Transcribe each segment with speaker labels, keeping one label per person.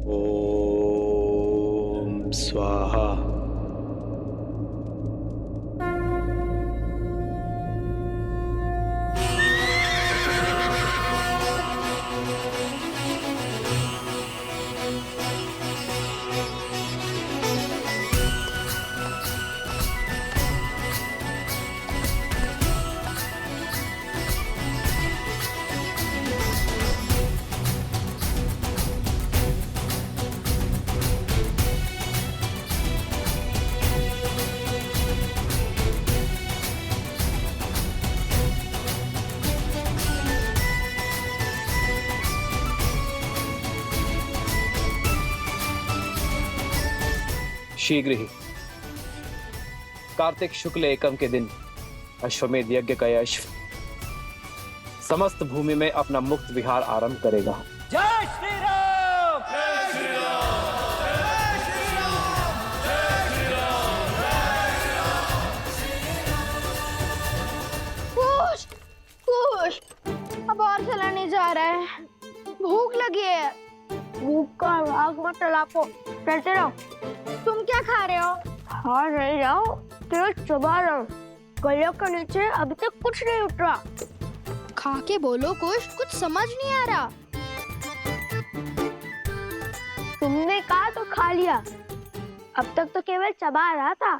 Speaker 1: ओम स्वाहा। शीघ्र ही कार्तिक शुक्ल एकम के दिन अश्वमेध यज्ञ का यश समस्त भूमि में अपना मुक्त विहार आरंभ करेगा।
Speaker 2: जय श्री राम।
Speaker 3: कुश, कुश, अब और चला नहीं जा रहा है। भूख लगी है। भूख का आग मत चलाओ, चलते रहो। तुम क्या खा रहे हो? खा नहीं जाओ, केवल चबा रहा हूँ। गले के नीचे अभी तक कुछ नहीं उतरा। खा के बोलो कुछ समझ नहीं आ रहा। तुमने कहा तो खा लिया। अब तक तो केवल चबा रहा था।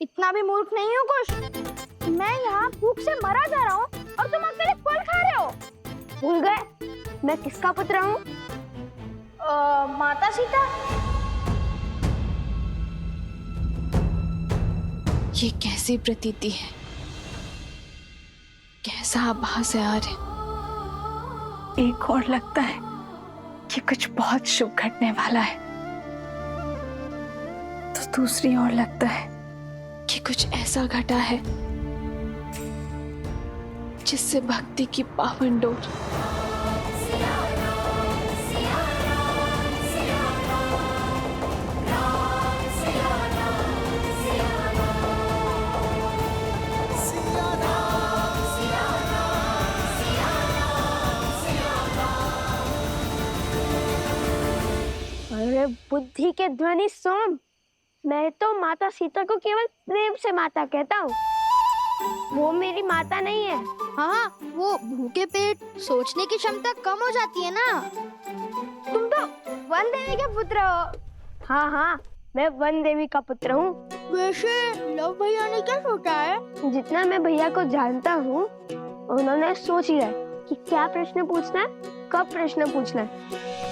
Speaker 3: इतना भी मूर्ख नहीं हूँ कुछ। मैं यहाँ भूख से मरा जा रहा हूँ और तुम अकेले फल खा रहे हो। भूल गए मैं किसका पुत्र हूँ? माता सीता।
Speaker 4: ये कैसी प्रतीति है, कैसा आभास है यार। एक और लगता है कि कुछ बहुत शुभ घटने वाला है, तो दूसरी ओर लगता है कि कुछ ऐसा घटा है जिससे भक्ति की पावन डोर
Speaker 3: बुद्धि के ध्वनि सोम। मैं तो माता सीता को केवल प्रेम से माता कहता हूँ। वो मेरी माता नहीं है। हाँ, वो भूखे पेट सोचने की क्षमता कम हो जाती है ना। तुम तो वन देवी के पुत्र हो। हाँ हाँ, मैं वन देवी का पुत्र हूँ। वैसे लव भैया ने क्या सोचा है? जितना मैं भैया को जानता हूँ, उन्होंने सोच लिया कि क्या प्रश्न पूछना है, कब प्रश्न पूछना है।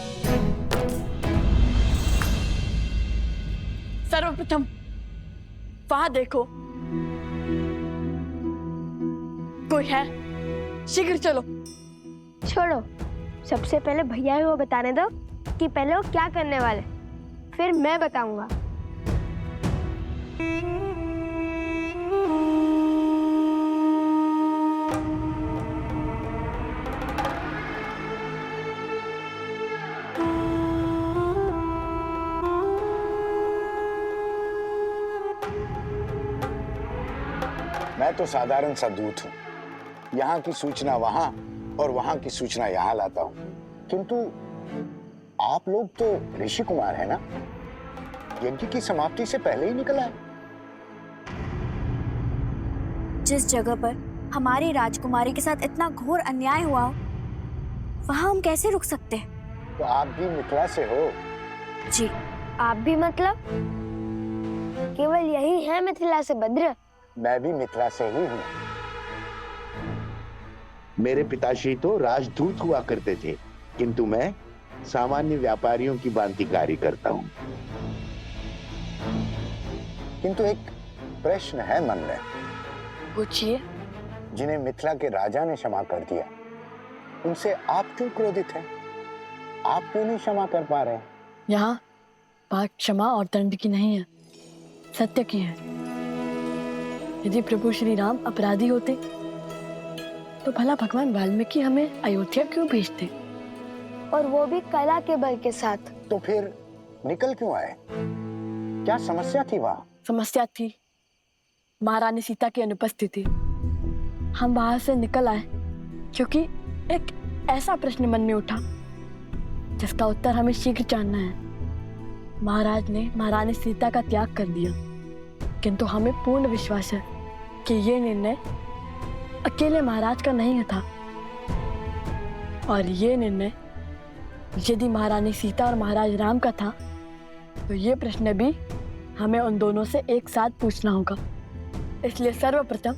Speaker 5: सर्वप्रथम वहां देखो, कोई है? शीघ्र चलो।
Speaker 3: छोड़ो, सबसे पहले भैया को बताने दो कि पहले वो क्या करने वाले, फिर मैं बताऊंगा।
Speaker 6: मैं तो साधारण सा दूत हूँ। यहाँ की सूचना वहाँ और वहाँ की सूचना यहाँ लाता हूँ। किंतु आप लोग तो ऋषि कुमार है ना? यज्ञ की समाप्ति से पहले ही निकल आए।
Speaker 7: जिस जगह पर हमारी राजकुमारी के साथ इतना घोर अन्याय हुआ, वहाँ हम कैसे रुक सकते हैं?
Speaker 6: तो आप भी मिथिला से हो?
Speaker 7: जी।
Speaker 3: आप भी मतलब? केवल यही है मिथिला से भद्र?
Speaker 6: मैं भी मिथिला से ही हूँ।
Speaker 8: मेरे पिताश्री तो राजदूत हुआ करते थे, किंतु मैं सामान्य व्यापारियों की भांति कार्य करता हूँ।
Speaker 6: किंतु एक प्रश्न है मन में।
Speaker 5: पूछिए।
Speaker 6: जिन्हें मिथिला के राजा ने क्षमा कर दिया, उनसे आप क्यों क्रोधित हैं? आप क्यों नहीं क्षमा कर पा रहे?
Speaker 5: यहाँ बात क्षमा और दंड की नहीं है, सत्य की है। यदि प्रभु श्री राम अपराधी होते तो भला भगवान वाल्मीकि हमें अयोध्या क्यों भेजते?
Speaker 3: और वो भी कला के बल के साथ।
Speaker 6: तो फिर निकल क्यों आए? क्या समस्या थी वहाँ?
Speaker 5: समस्या थी महारानी सीता की अनुपस्थिति। हम वहां से निकल आए क्योंकि एक ऐसा प्रश्न मन में उठा जिसका उत्तर हमें शीघ्र जानना है। महाराज ने महारानी सीता का त्याग कर दिया, किंतु हमें पूर्ण विश्वास है कि ये निर्णय अकेले महाराज का नहीं था, और ये निर्णय यदि महारानी सीता और महाराज राम का था तो ये प्रश्न भी हमें उन दोनों से एक साथ पूछना होगा। इसलिए सर्वप्रथम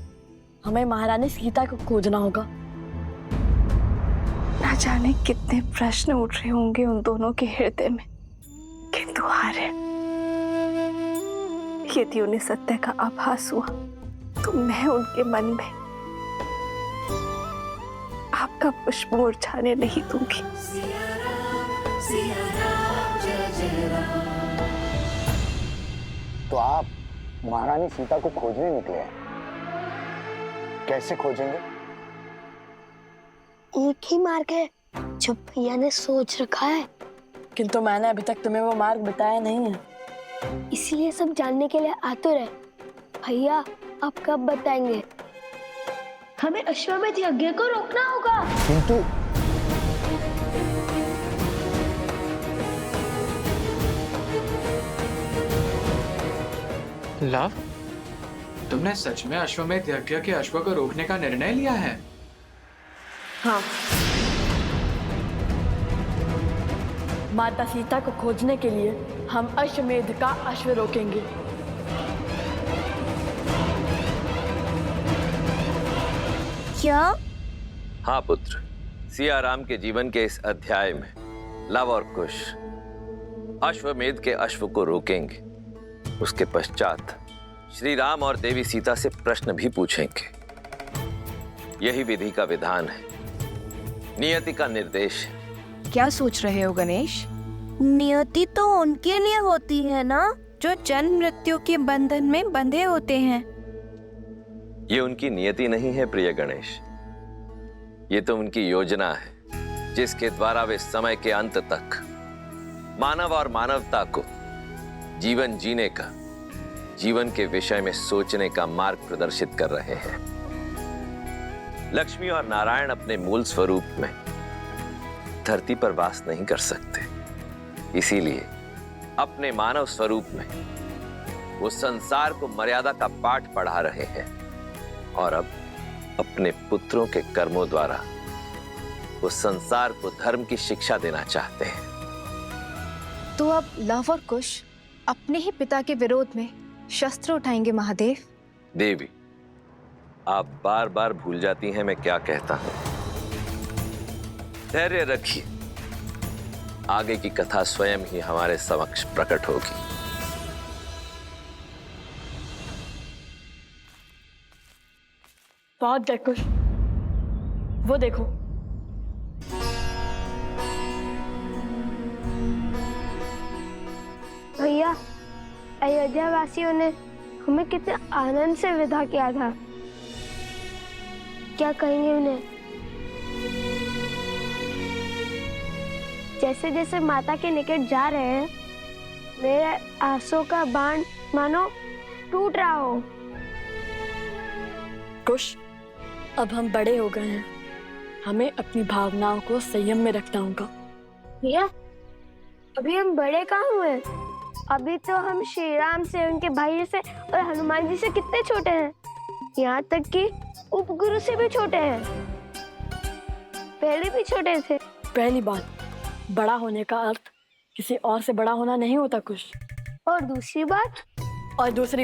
Speaker 5: हमें महारानी सीता को खोजना होगा।
Speaker 4: ना जाने कितने प्रश्न उठ रहे होंगे उन दोनों के हृदय में, किंतु हारे यदि उन्हें सत्य का आभास हुआ तो मैं उनके मन में आपका पुष्प मुरझाने नहीं दूंगी।
Speaker 6: तो आप महारानी सीता को खोजने निकले हैं, कैसे खोजेंगे?
Speaker 3: एक ही मार्ग है जो भैया ने सोच रखा है,
Speaker 5: किंतु मैंने अभी तक तुम्हें वो मार्ग बताया नहीं है।
Speaker 3: इसलिए सब जानने के लिए आतुर है। भैया आप कब बताएंगे? हमें अश्वमेध यज्ञ को रोकना होगा।
Speaker 6: किंतु
Speaker 9: लव, तुमने सच में अश्वमेध यज्ञ के अश्व को रोकने का निर्णय लिया है?
Speaker 5: हाँ, माता सीता को खोजने के लिए हम अश्वमेध का अश्व रोकेंगे।
Speaker 7: क्या?
Speaker 10: हाँ पुत्र, सिया राम के जीवन के इस अध्याय में लव और कुश अश्वमेध के अश्व को रोकेंगे। उसके पश्चात श्री राम और देवी सीता से प्रश्न भी पूछेंगे। यही विधि का विधान है, नियति का निर्देश है।
Speaker 11: क्या सोच रहे हो गणेश?
Speaker 7: नियति तो उनके लिए होती है ना
Speaker 11: जो जन्म मृत्यु के बंधन में बंधे होते हैं।
Speaker 10: ये उनकी नियति नहीं है प्रिय गणेश, ये तो उनकी योजना है जिसके द्वारा वे समय के अंत तक मानव और मानवता को जीवन जीने का, जीवन के विषय में सोचने का मार्ग प्रदर्शित कर रहे हैं। लक्ष्मी और नारायण अपने मूल स्वरूप में धरती पर वास नहीं कर सकते, इसीलिए अपने मानव स्वरूप में वो संसार को मर्यादा का पाठ पढ़ा रहे हैं और अब अपने पुत्रों के कर्मों द्वारा वो संसार को धर्म की शिक्षा देना चाहते हैं।
Speaker 11: तो अब लव और कुश अपने ही पिता के विरोध में शस्त्र उठाएंगे महादेव?
Speaker 10: देवी, आप बार बार भूल जाती हैं मैं क्या कहता हूं। धैर्य रखिए, आगे की कथा स्वयं ही हमारे समक्ष प्रकट होगी।
Speaker 5: पहुंच गए कुश, वो देखो।
Speaker 3: भैया, अयोध्या वासियों ने हमें कितने आनंद से विदा किया था। क्या कहेंगे उन्हें? जैसे जैसे माता के निकट जा रहे हैं, मेरे आंसू का बाण मानो टूट रहा हो।
Speaker 5: कुश, अब हम बड़े हो गए हैं, हमें अपनी भावनाओं को संयम में रखना होगा।
Speaker 3: भैया, अभी हम बड़े कहाँ हुए? अभी तो हम श्री राम से, उनके भाई से और हनुमान जी से कितने छोटे हैं। यहाँ तक कि उपगुरु से भी छोटे हैं। पहले भी छोटे थे।
Speaker 5: पहली बात, बड़ा होने का अर्थ किसी और से बड़ा होना नहीं होता कुश।
Speaker 3: और दूसरी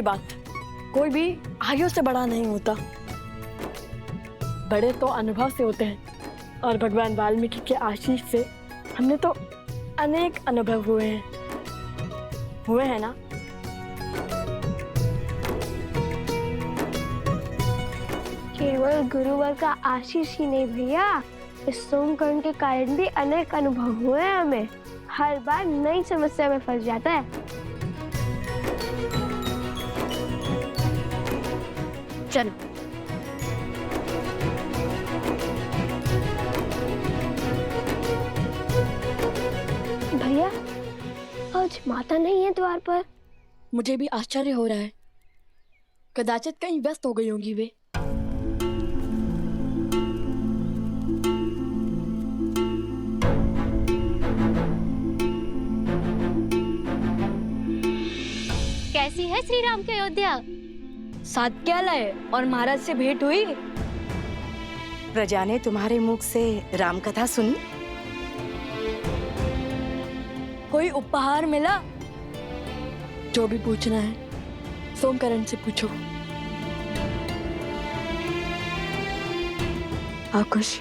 Speaker 3: बात, कोई भी आयु से बड़ा नहीं होता। बड़े तो अनुभव से होते हैं, और भगवान वाल्मीकि के आशीष से हमने तो अनेक अनुभव हुए हैं ना। केवल गुरुवर का आशीष ही नहीं भैया, इस सोमकर्ण के कारण भी अनेक अनुभव हुए हैं हमें। हर बार नई समस्या में फंस जाता है। चलो। भैया, आज माता नहीं है द्वार पर।
Speaker 5: मुझे भी आश्चर्य हो रहा है, कदाचित कहीं व्यस्त हो गई होंगी वे।
Speaker 3: कैसी है श्री राम की अयोध्या?
Speaker 5: साथ क्या लाए और महाराज से भेंट हुई?
Speaker 12: प्रजा ने तुम्हारे मुख से राम कथा सुनी?
Speaker 5: कोई उपहार मिला? जो भी पूछना है सोमकरण से पूछो। आकुश,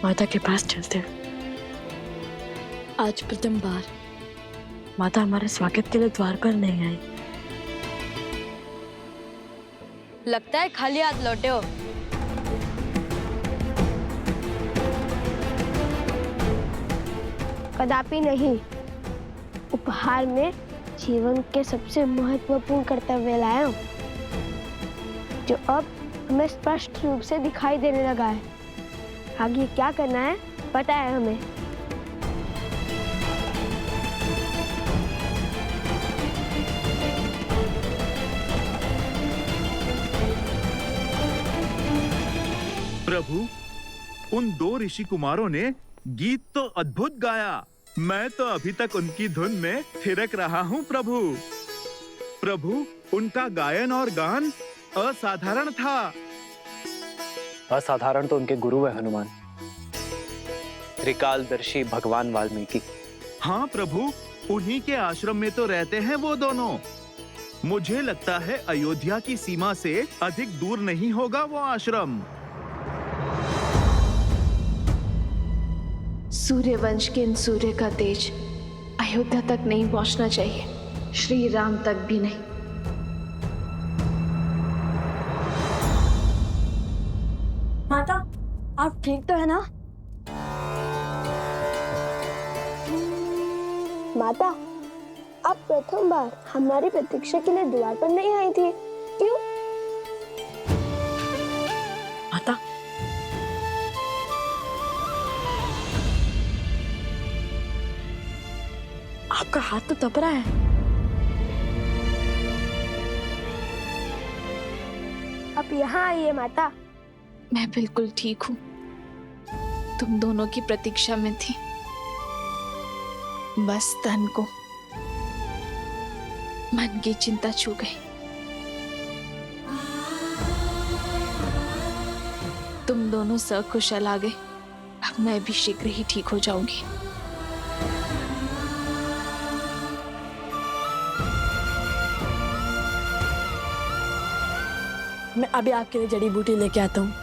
Speaker 5: माता के पास चलते हैं। आज प्रथम बार माता हमारे स्वागत के लिए द्वार पर नहीं आई। लगता है खाली हाथ लौटे हो।
Speaker 3: कदापि नहीं। उपहार में जीवन के सबसे महत्वपूर्ण कर्तव्य लाया हूं, जो अब हमें स्पष्ट रूप से दिखाई देने लगा है। आगे क्या करना है पता है हमें।
Speaker 13: प्रभु, उन 2 ऋषि कुमारों ने गीत तो अद्भुत गाया। मैं तो अभी तक उनकी धुन में थिरक रहा हूँ प्रभु। प्रभु, उनका गायन और गान असाधारण था।
Speaker 1: असाधारण तो उनके गुरु है हनुमान, त्रिकालदर्शी भगवान वाल्मीकि।
Speaker 13: हाँ प्रभु, उन्हीं के आश्रम में तो रहते हैं वो दोनों। मुझे लगता है अयोध्या की सीमा से अधिक दूर नहीं होगा वो आश्रम।
Speaker 11: सूर्यवंश के इन सूर्य का तेज अयोध्या तक नहीं पहुंचना चाहिए, श्री राम तक भी नहीं।
Speaker 3: माता, आप ठीक तो है ना? माता, आप प्रथम बार हमारी प्रतीक्षा के लिए द्वार पर नहीं आई थी, क्यों?
Speaker 5: माता, आपका हाथ तो तप रहा है।
Speaker 3: आप यहाँ आइए माता।
Speaker 11: मैं बिल्कुल ठीक हूँ। तुम दोनों की प्रतीक्षा में थी। बस तन को मन की चिंता छू गई। तुम दोनों सकुशल आ गए। अब मैं भी शीघ्र ही ठीक हो जाऊंगी।
Speaker 5: मैं अभी आपके लिए जड़ी बूटी लेके आता हूँ।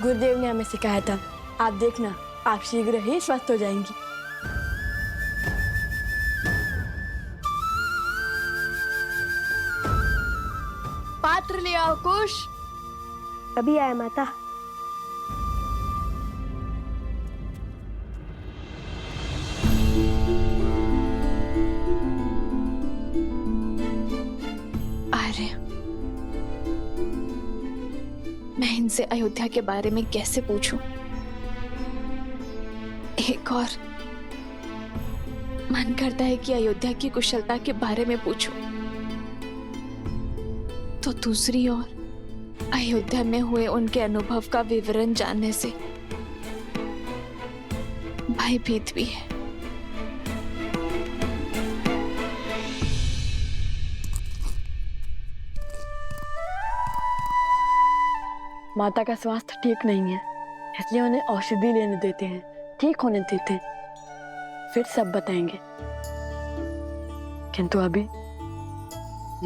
Speaker 5: गुरुदेव ने हमें सिखाया था। आप देखना, आप शीघ्र ही स्वस्थ हो जाएंगी। पात्र ले आओ कुश।
Speaker 3: अभी आया माता।
Speaker 11: मैं इनसे अयोध्या के बारे में कैसे पूछूं? एक और मन करता है कि अयोध्या की कुशलता के बारे में पूछूं, तो दूसरी ओर अयोध्या में हुए उनके अनुभव का विवरण जानने से भयभीत भी है।
Speaker 5: माता का स्वास्थ्य ठीक नहीं है, इसलिए उन्हें औषधि लेने देते हैं, ठीक होने देते हैं, फिर सब बताएंगे। किंतु अभी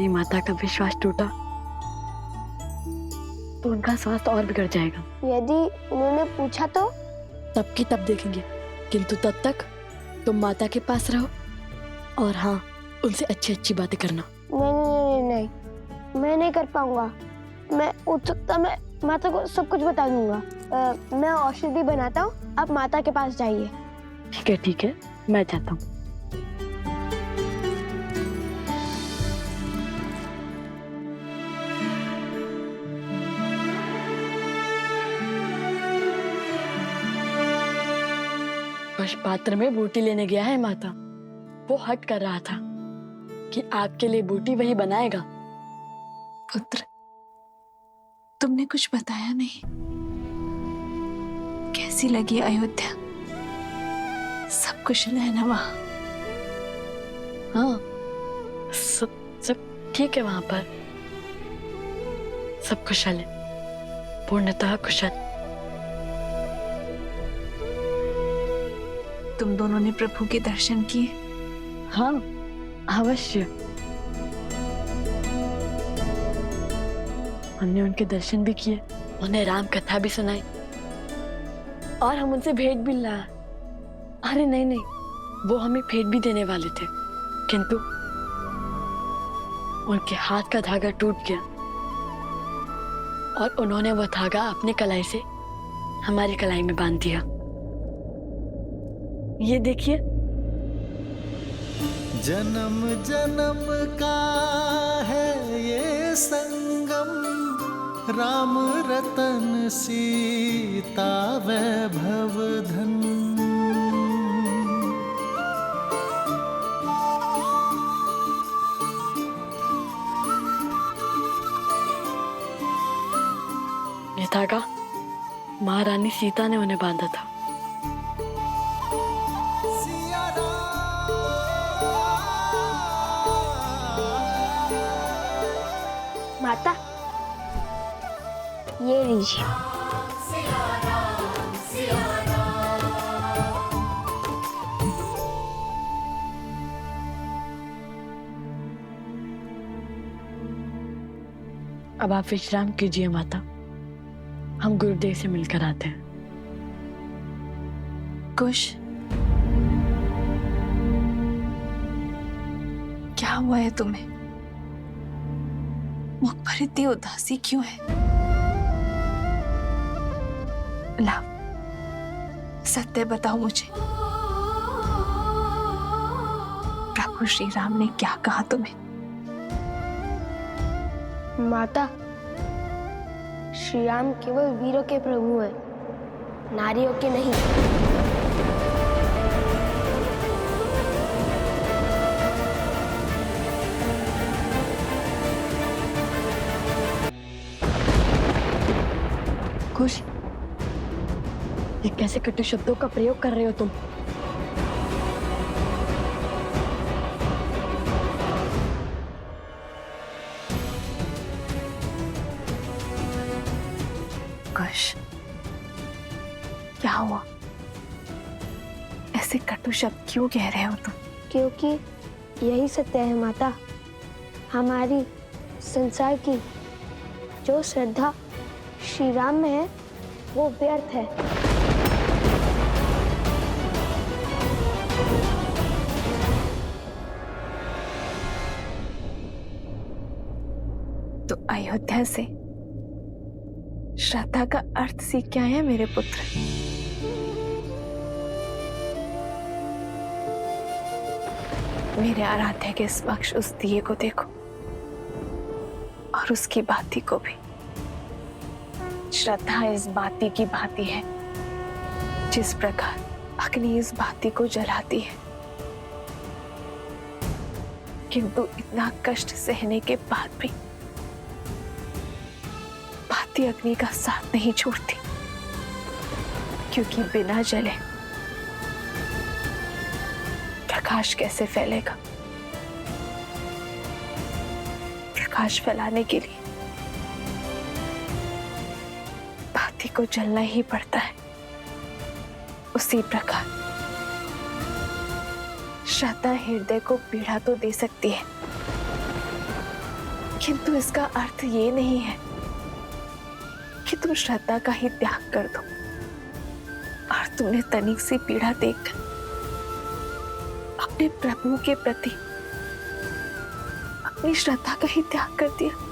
Speaker 5: ये माता का विश्वास टूटा तो उनका स्वास्थ्य और बिगड़ जाएगा।
Speaker 3: यदि उन्होंने पूछा तो?
Speaker 5: तब की तब देखेंगे, किंतु तब तक तुम माता के पास रहो और हाँ, उनसे अच्छी अच्छी बातें करना।
Speaker 3: नहीं, मैं नहीं कर पाऊंगा। मैं उत्सुकता में माता को सब कुछ बता दूंगा। मैं औषधि बनाता हूँ, आप माता के पास जाइए।
Speaker 5: ठीक है, मैं जाता हूँ। कुश पात्र में बूटी लेने गया है माता। वो हट कर रहा था कि आपके लिए बूटी वही बनाएगा।
Speaker 11: पुत्र, तुमने कुछ बताया नहीं। कैसी लगी अयोध्या? सब कुशल है ना वहां?
Speaker 5: हाँ, सब ठीक है, वहां पर सब कुशल है, पूर्णतः कुशल।
Speaker 4: तुम दोनों ने प्रभु के दर्शन किए?
Speaker 5: हाँ, अवश्य। हमने उनके दर्शन भी किए, उन्हें राम कथा भी सुनाई और हम उनसे भेंट भी लाया। अरे नहीं नहीं, वो हमें भेंट भी देने वाले थे, किंतु उनके हाथ का धागा टूट गया और उन्होंने वो धागा अपनी कलाई से हमारी कलाई में बांध दिया। ये देखिए,
Speaker 14: जन्म जन्म का है ये संगम, राम रतन सीता वैभव धन।
Speaker 5: ये धागा महारानी सीता ने उन्हें बांधा था।
Speaker 3: माता, ये लीजिए।
Speaker 5: अब आप विश्राम कीजिए माता, हम गुरुदेव से मिलकर आते हैं।
Speaker 4: कुश, क्या हुआ है तुम्हें? मुख पर इतनी उदासी क्यों है? लाओ, सत्य बताओ मुझे, प्रभु श्री राम ने क्या कहा तुम्हें?
Speaker 3: माता, श्री राम केवल वीरों के प्रभु हैं, नारियों के नहीं।
Speaker 5: खुश, ये कैसे कटु शब्दों का प्रयोग कर रहे हो तुम?
Speaker 4: कुश, क्या हुआ? ऐसे कटु शब्द क्यों कह रहे हो तुम?
Speaker 3: क्योंकि यही सत्य है माता, हमारी संसार की जो श्रद्धा श्री राम में है वो व्यर्थ है।
Speaker 4: तो अयोध्या से श्रद्धा का अर्थ सीख क्या है मेरे पुत्र? मेरे आराध्य के समक्ष उस दिए को देखो और उसकी बाती को भी। श्रद्धा इस बाती की भांति है, जिस प्रकार अग्नि इस बाती को जलाती है, किंतु इतना कष्ट सहने के बाद भी बाती अग्नि का साथ नहीं छोड़ती, क्योंकि बिना जले प्रकाश कैसे फैलेगा? प्रकाश फैलाने के लिए बाती को जलना ही पड़ता है। उसी प्रकार श्रद्धा हृदय को पीड़ा तो दे सकती है, किंतु इसका अर्थ ये नहीं है कि तुम श्रद्धा का ही त्याग कर दो और तुमने तनिक सी पीड़ा देखकर अपने प्रभु के प्रति अपनी श्रद्धा का ही त्याग कर दिया।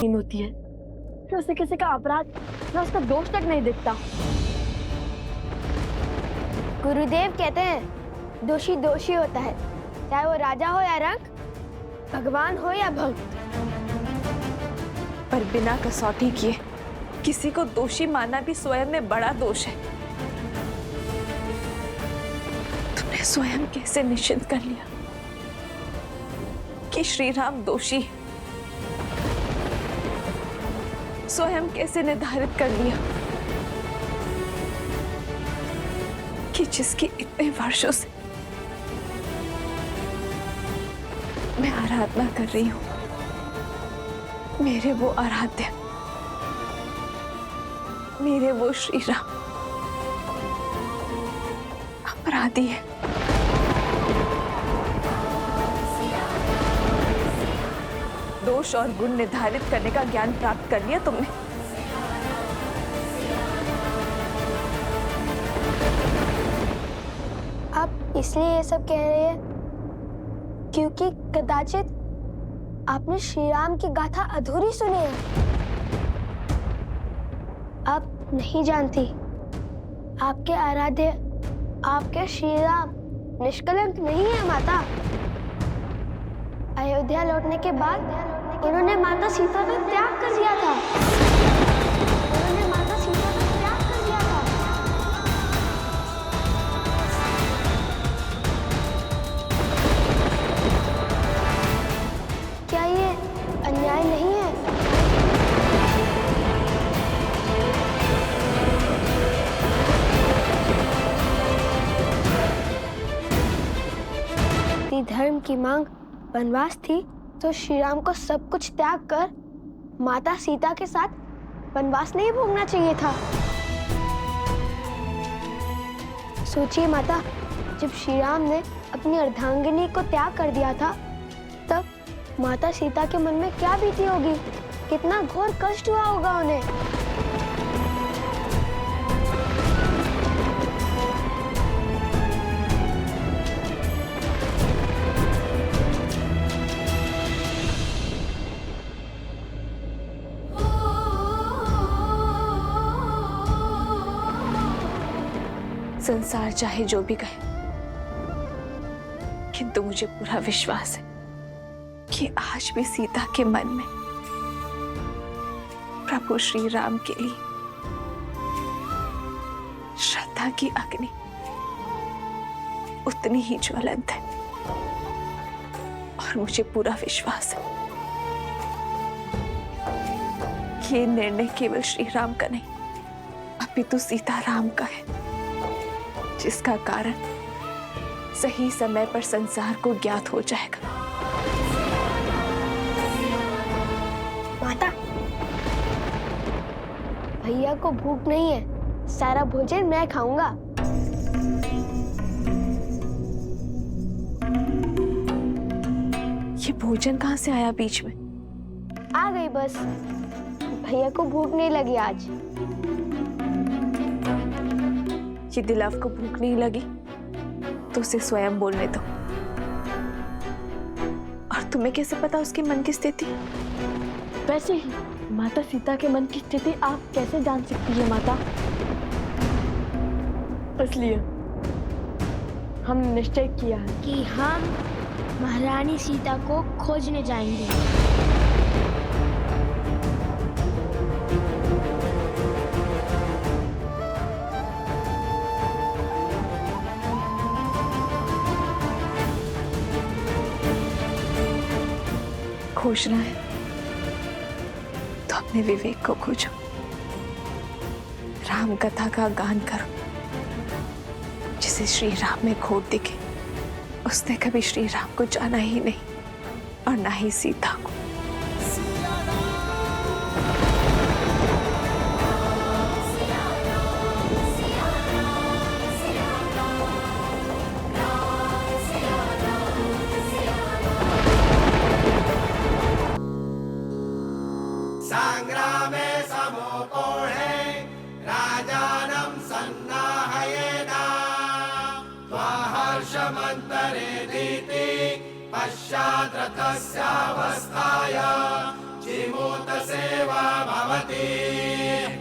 Speaker 5: होती है कि उसे किसी का अपराध या उसका दोष तक नहीं दिखता।
Speaker 3: गुरुदेव कहते हैं दोषी दोषी होता है, चाहे वो राजा हो या रंक, भगवान हो या भक्त।
Speaker 4: पर बिना कसौटी किए किसी को दोषी मानना भी स्वयं में बड़ा दोष है। तुमने स्वयं कैसे निश्चित कर लिया कि श्री राम दोषी है? स्वयं कैसे निर्धारित कर लिया कि जिसकी इतने वर्षों से मैं आराधना कर रही हूँ। मेरे वो आराध्य, मेरे वो श्री राम अपराधी है। दोष और गुण निर्धारित करने का ज्ञान प्राप्त कर लिया तुमने।
Speaker 3: आप इसलिए ये सब कह रहे हैं क्योंकि कदाचित आपने श्री राम की गाथा अधूरी सुनी है। आप नहीं जानती, आपके आराध्य, आपके श्री राम निष्कलंक नहीं है माता। अयोध्या लौटने के बाद उन्होंने माता सीता का त्याग कर दिया था। उन्होंने माता सीता का त्याग कर दिया था। क्या ये अन्याय नहीं है? यदि धर्म की मांग वनवास थी तो श्री राम को सब कुछ त्याग कर माता सीता के साथ वनवास नहीं भोगना चाहिए था। सोचिए माता, जब श्री राम ने अपनी अर्धांगिनी को त्याग कर दिया था तब माता सीता के मन में क्या बीती होगी, कितना घोर कष्ट हुआ होगा उन्हें।
Speaker 4: संसार चाहे जो भी कहे, किंतु मुझे पूरा विश्वास है कि आज भी सीता के मन में प्रभु श्री राम के लिए श्रद्धा की अग्नि उतनी ही ज्वलंत है। और मुझे पूरा विश्वास है कि ये निर्णय केवल श्री राम का नहीं, अपितु सीता राम का है, जिसका कारण सही समय पर संसार को ज्ञात हो जाएगा।
Speaker 3: माता, भैया को भूख नहीं है, सारा भोजन मैं खाऊंगा।
Speaker 4: ये भोजन कहाँ से आया बीच में?
Speaker 3: आ गई बस, भैया को भूख नहीं लगी आज।
Speaker 4: ये दिलाव को भूख नहीं लगी तो उसे स्वयं बोलने दो। और तुम्हें कैसे पता उसके मन की स्थिति?
Speaker 5: वैसे ही माता सीता के मन की स्थिति आप कैसे जान सकती है माता? इसलिए हमने निश्चय किया है
Speaker 3: कि हम महारानी सीता को खोजने जाएंगे।
Speaker 4: खोजना है तो अपने विवेक को खोजो, राम कथा का गान करो। जिसे श्री राम में खोट दिखे उसने कभी श्री राम को जाना ही नहीं और ना ही सीता को।
Speaker 14: संग्रामे समोपोहे राजानं सन्नाहयेदा त्वाहर्षमन्तरे दीति पश्चाद्रथस्यावस्थाय जिमूतसेवा भवति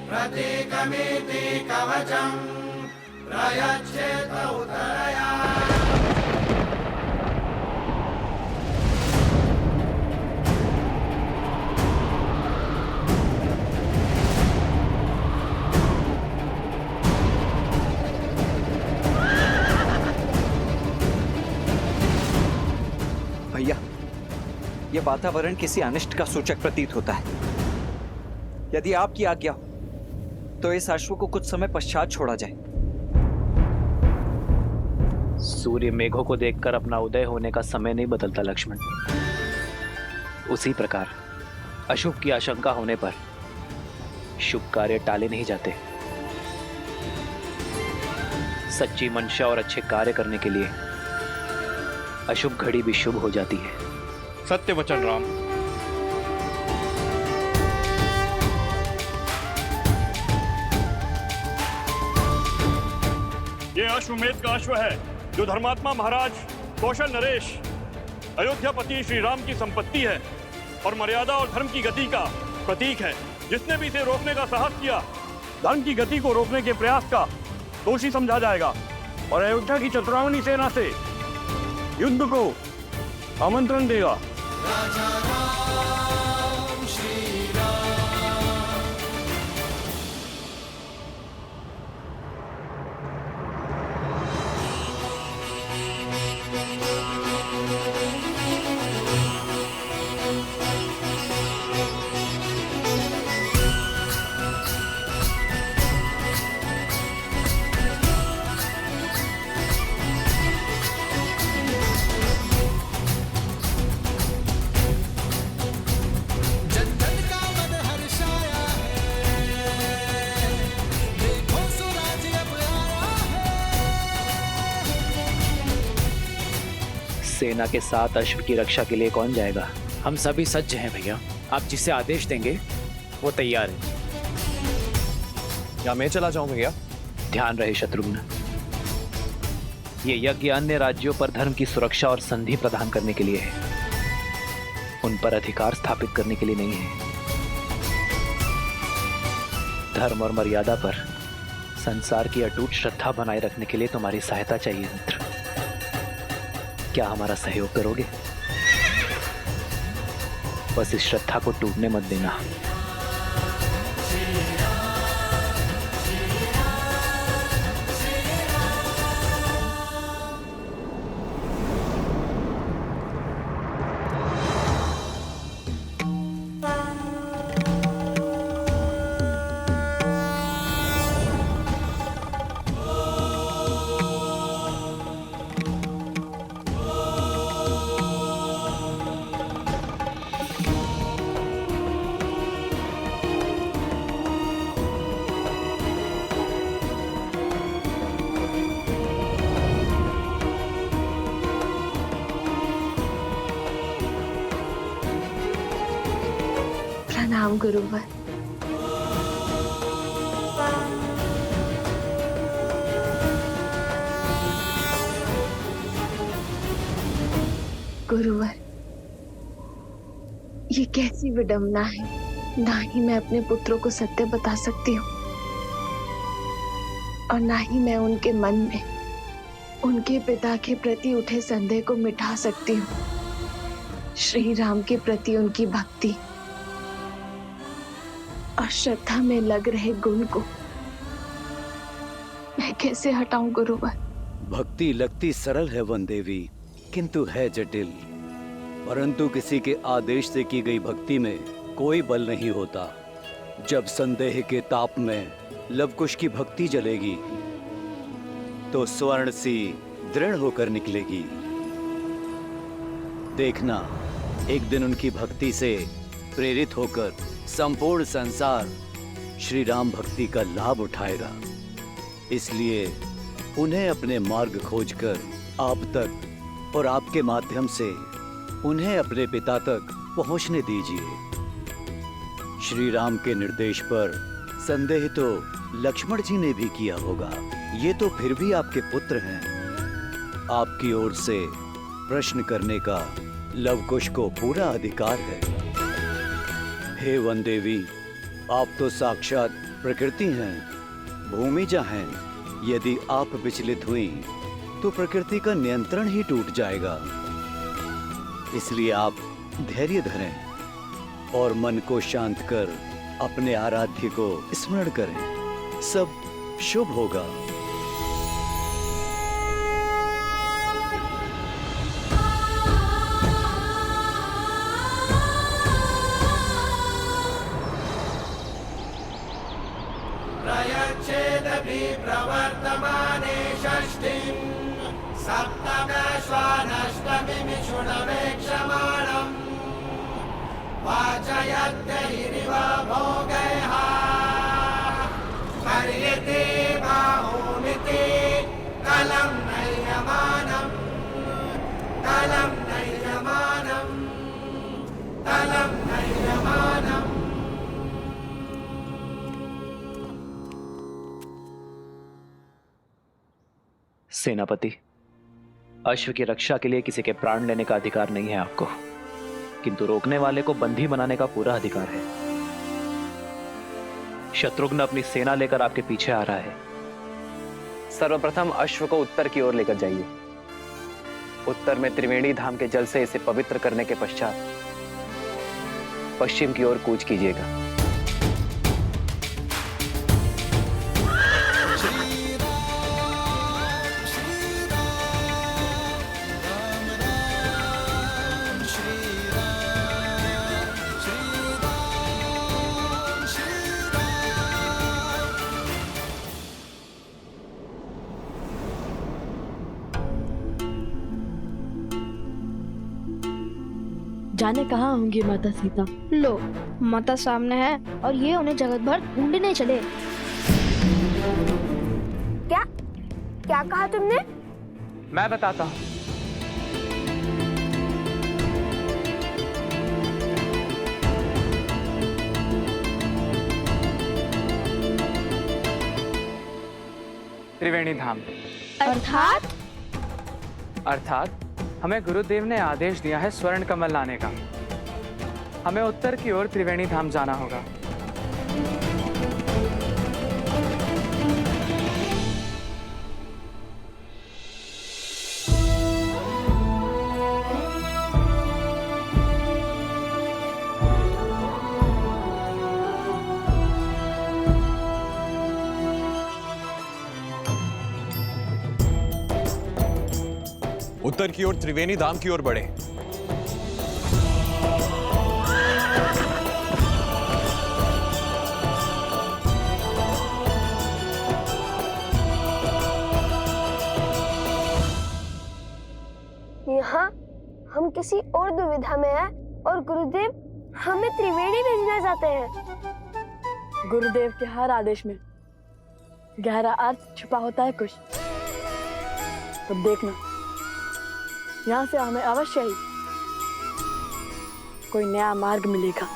Speaker 14: प्रतीकमिति कवचं प्रयच्छेत उतरया।
Speaker 15: भैया, यह वातावरण किसी अनिष्ट का सूचक प्रतीत होता है। यदि आपकी आज्ञा हो तो इस अश्व को कुछ समय पश्चात छोड़ा जाए।
Speaker 1: सूर्य मेघों को देखकर अपना उदय होने का समय नहीं बदलता लक्ष्मण। उसी प्रकार अशुभ की आशंका होने पर शुभ कार्य टाले नहीं जाते। सच्ची मंशा और अच्छे कार्य करने के लिए अशुभ घड़ी भी शुभ हो जाती है।
Speaker 16: सत्य वचन राम। ये अश्वमेध का अश्व है जो धर्मात्मा महाराज कौशल नरेश अयोध्यापति श्री राम की संपत्ति है और मर्यादा और धर्म की गति का प्रतीक है। जिसने भी इसे रोकने का साहस किया, धर्म की गति को रोकने के प्रयास का दोषी समझा जाएगा और अयोध्या की चतुरावनी सेना से युद्ध को आमंत्रण देगा।
Speaker 1: सेना के साथ अश्व की रक्षा के लिए कौन जाएगा?
Speaker 17: हम सभी सज्ज हैं भैया। आप जिसे आदेश देंगे वो तैयार है।
Speaker 1: क्या मैं चला जाऊं भैया? ध्यान रहे शत्रुघ्न, ये यज्ञ अन्य राज्यों पर धर्म की सुरक्षा और संधि प्रदान करने के लिए है, उन पर अधिकार स्थापित करने के लिए नहीं है। धर्म और मर्यादा पर संसार की अटूट श्रद्धा बनाए रखने के लिए तुम्हारी सहायता चाहिए मित्र। क्या हमारा सहयोग करोगे? बस इस श्रद्धा को टूटने मत देना।
Speaker 4: प्रणाम गुरुवर। गुरुवर, ये कैसी विडंबना है। ना ही मैं अपने पुत्रों को सत्य बता सकती हूँ और ना ही मैं उनके मन में उनके पिता के प्रति उठे संदेह को मिटा सकती हूँ। श्री राम के प्रति उनकी भक्ति और श्रद्धा में लग रहे गुण को मैं कैसे हटाऊं गुरुवर?
Speaker 18: भक्ति लगती सरल है वन देवी, किंतु है जटिल। परंतु किसी के आदेश से की गई भक्ति में कोई बल नहीं होता। जब संदेह के ताप में लवकुश की भक्ति जलेगी तो स्वर्ण सी दृढ़ होकर निकलेगी। देखना, एक दिन उनकी भक्ति से प्रेरित होकर संपूर्ण संसार श्री राम भक्ति का लाभ उठाएगा। इसलिए उन्हें अपने मार्ग खोजकर आप तक और आपके माध्यम से उन्हें अपने पिता तक पहुंचने दीजिए। श्री राम के निर्देश पर संदेह तो लक्ष्मण जी ने भी किया होगा। ये तो फिर भी आपके पुत्र हैं। आपकी ओर से प्रश्न करने का लवकुश को पूरा अधिकार है। हे वन देवी, आप तो साक्षात प्रकृति हैं, भूमिजा हैं। यदि आप विचलित हुई तो प्रकृति का नियंत्रण ही टूट जाएगा। इसलिए आप धैर्य धरें और मन को शांत कर अपने आराध्य को स्मरण करें। सब शुभ होगा।
Speaker 14: प्रयच्छेदपि प्रवर्तमाने षष्ठीं सप्तमश्वानष्टमीं मिथुनमेक्षमाणम् तलं नैयमानं तलं नैयमानं।
Speaker 1: सेनापति, अश्व की रक्षा के लिए किसी के प्राण लेने का अधिकार नहीं है आपको, किंतु रोकने वाले को बंदी बनाने का पूरा अधिकार है। शत्रुघ्न अपनी सेना लेकर आपके पीछे आ रहा है।
Speaker 19: सर्वप्रथम अश्व को उत्तर की ओर लेकर जाइए। उत्तर में त्रिवेणी धाम के जल से इसे पवित्र करने के पश्चात पश्चिम की ओर कूच कीजिएगा।
Speaker 5: जाने कहाँ होंगी माता सीता?
Speaker 3: लो, माता सामने है और ये उन्हें जगत भर ढूंढने चले। क्या क्या कहा तुमने?
Speaker 19: मैं बताता हूँ। त्रिवेणी धाम अर्थात हमें गुरुदेव ने आदेश दिया है स्वर्ण कमल लाने का। हमें उत्तर की ओर त्रिवेणी धाम जाना होगा।
Speaker 20: उत्तर की ओर त्रिवेणी धाम की ओर बढ़े।
Speaker 3: यहाँ हम किसी और दुविधा में हैं और गुरुदेव हमें त्रिवेणी भेजना चाहते हैं।
Speaker 5: गुरुदेव के हर आदेश में गहरा अर्थ छुपा होता है कुछ। तो देखना, यहाँ से हमें अवश्य ही कोई नया मार्ग मिलेगा।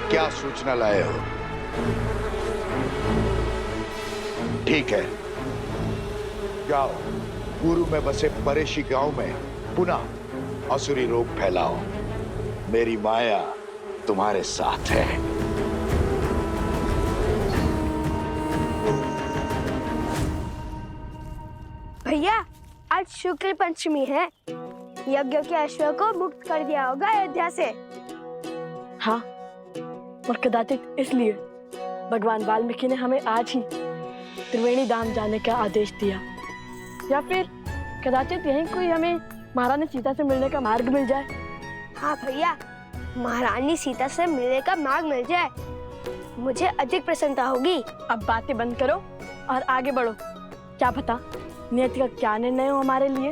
Speaker 6: क्या सूचना लाए हो? ठीक है, जाओ पूर्व में बसे परेशी गांव में पुनः असुरी रोग फैलाओ। मेरी माया तुम्हारे साथ है।
Speaker 3: भैया, आज शुक्ल पंचमी है। यज्ञ के अश्व को मुक्त कर दिया होगा अयोध्या से।
Speaker 5: हाँ, और कदाचित इसलिए भगवान वाल्मीकि ने हमें आज ही त्रिवेणी धाम जाने का आदेश दिया। या फिर कदाचित यहीं कोई हमें महारानी सीता से मिलने का मार्ग मिल जाए।
Speaker 3: हाँ भैया, महारानी सीता से मिलने का मार्ग मिल जाए, मुझे अधिक प्रसन्नता होगी।
Speaker 5: अब बातें बंद करो और आगे बढ़ो। क्या पता नियति का क्या निर्णय हो हमारे लिए।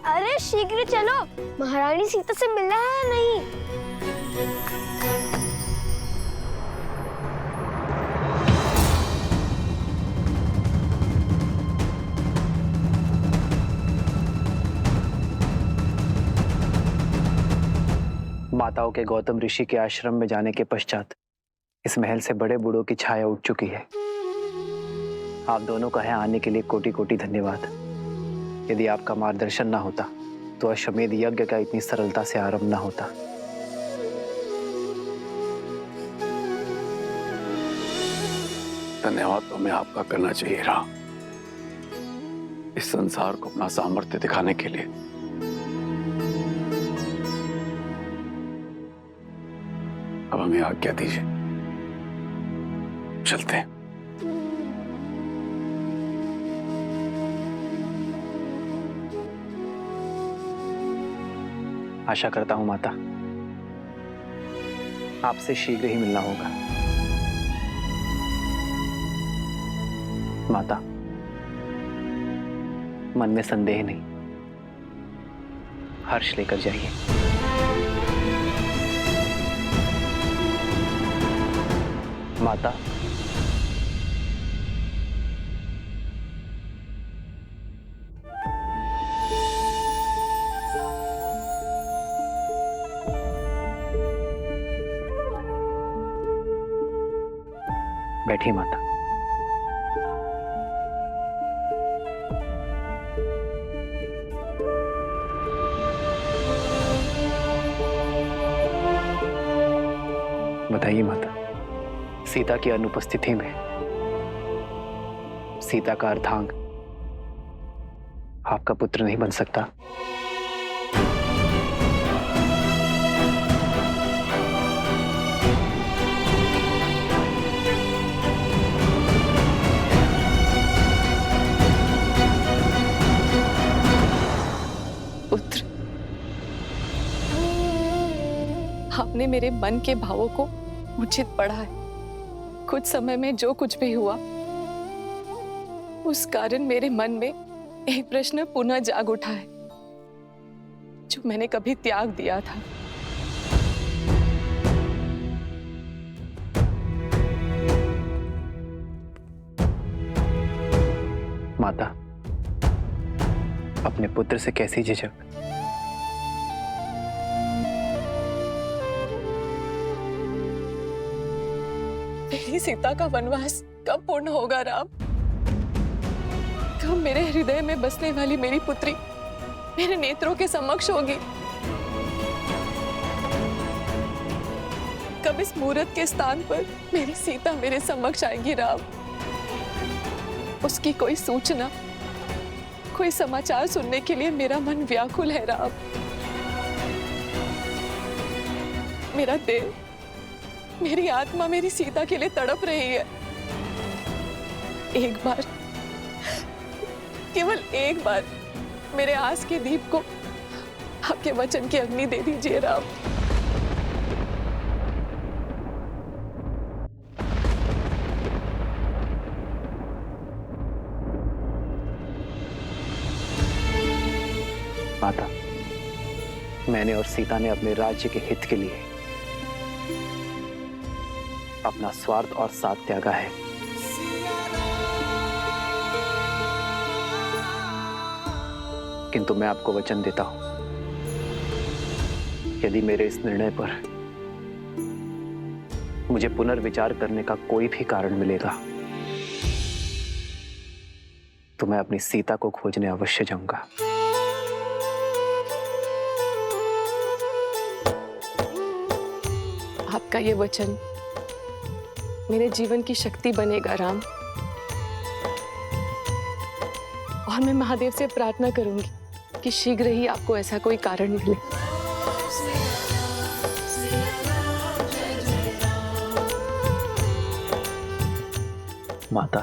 Speaker 3: अरे शीघ्र चलो, महारानी सीता से मिलना है या नहीं?
Speaker 19: माताओं के गौतम ऋषि के आश्रम में जाने के पश्चात इस महल से बड़े बूढ़ों की छाया उठ चुकी है। आप दोनों का है आने के लिए कोटि कोटि धन्यवाद। यदि आपका मार्गदर्शन ना होता तो अश्वमेध यज्ञ का इतनी सरलता से आरंभ ना होता।
Speaker 20: धन्यवाद तो हमें आपका करना चाहिए रहा, इस संसार को अपना सामर्थ्य दिखाने के लिए। अब हमें आज्ञा दीजिए, चलते हैं।
Speaker 19: आशा करता हूं माता, आपसे शीघ्र ही मिलना होगा। माता, मन में संदेह नहीं, हर्ष लेकर जाइए। माता, बैठिए माता। बताइए माता, सीता की अनुपस्थिति में सीता का अर्धांग आपका पुत्र नहीं बन सकता?
Speaker 4: पुत्र, आपने मेरे मन के भावों को उचित पढ़ा है। कुछ समय में जो कुछ भी हुआ, उस कारण मेरे मन में एक प्रश्न पुनः जाग उठा है, जो मैंने कभी त्याग दिया था।
Speaker 19: माता, अपने पुत्र से कैसी झिझक?
Speaker 4: मेरी सीता का वनवास कब पूर्ण होगा राम? कब मेरे हृदय में बसने वाली मेरी पुत्री मेरे नेत्रों के समक्ष होगी? कब इस मुहूर्त के स्थान पर मेरी सीता मेरे समक्ष आएगी राम? उसकी कोई सूचना, कोई समाचार सुनने के लिए मेरा मन व्याकुल है राम। मेरा दिल, मेरी आत्मा मेरी सीता के लिए तड़प रही है। एक बार, केवल एक बार मेरे आस के दीप को आपके वचन की अग्नि दे दीजिए राम।
Speaker 19: माता, मैंने और सीता ने अपने राज्य के हित के लिए अपना स्वार्थ और साथ त्यागा है। किंतु मैं आपको वचन देता हूं, यदि मेरे इस निर्णय पर मुझे पुनर्विचार करने का कोई भी कारण मिलेगा, तो मैं अपनी सीता को खोजने अवश्य जाऊंगा।
Speaker 4: आपका ये वचन मेरे जीवन की शक्ति बनेगा राम, और मैं महादेव से प्रार्थना करूंगी कि शीघ्र ही आपको ऐसा कोई कारण मिले।
Speaker 1: माता,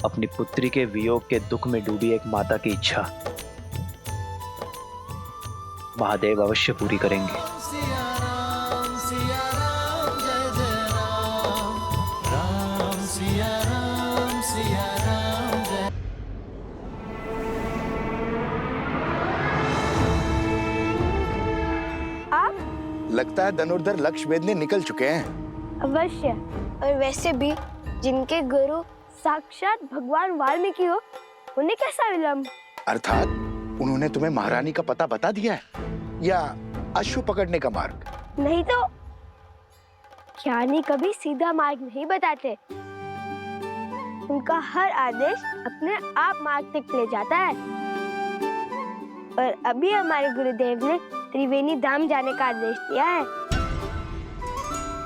Speaker 1: अपनी पुत्री के वियोग के दुख में डूबी एक माता की इच्छा महादेव अवश्य पूरी करेंगे।
Speaker 6: लगता है धनुर्धर लक्ष्य भेदने निकल चुके हैं।
Speaker 3: अवश्य। और वैसे भी जिनके गुरु साक्षात भगवान वाल्मीकि हो, उन्हें कैसा विलंब?
Speaker 6: अर्थात उन्होंने तुम्हें महारानी का पता बता दिया है, या अश्व पकड़ने का मार्ग?
Speaker 3: नहीं तो ज्ञानी कभी सीधा मार्ग नहीं बताते। उनका हर आदेश अपने आप मार्ग तक ले जाता है। और अभी हमारे गुरुदेव ने त्रिवेणी धाम जाने का आदेश दिया है।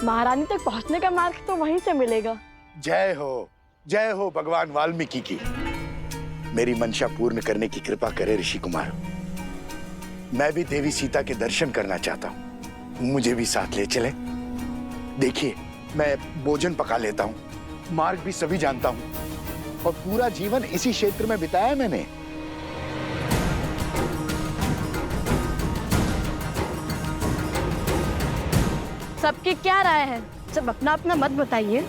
Speaker 5: महारानी तक पहुंचने का मार्ग तो वहीं से मिलेगा।
Speaker 6: जय हो भगवान वाल्मीकि की। मेरी मंशा पूर्ण करने की कृपा करे ऋषि कुमार। मैं भी देवी सीता के दर्शन करना चाहता हूँ, मुझे भी साथ ले चले। देखिए, मैं भोजन पका लेता हूँ, मार्ग भी सभी जानता हूँ, और पूरा जीवन इसी क्षेत्र में बिताया मैंने।
Speaker 5: सबकी क्या राय है? सब अपना अपना मत बताइए।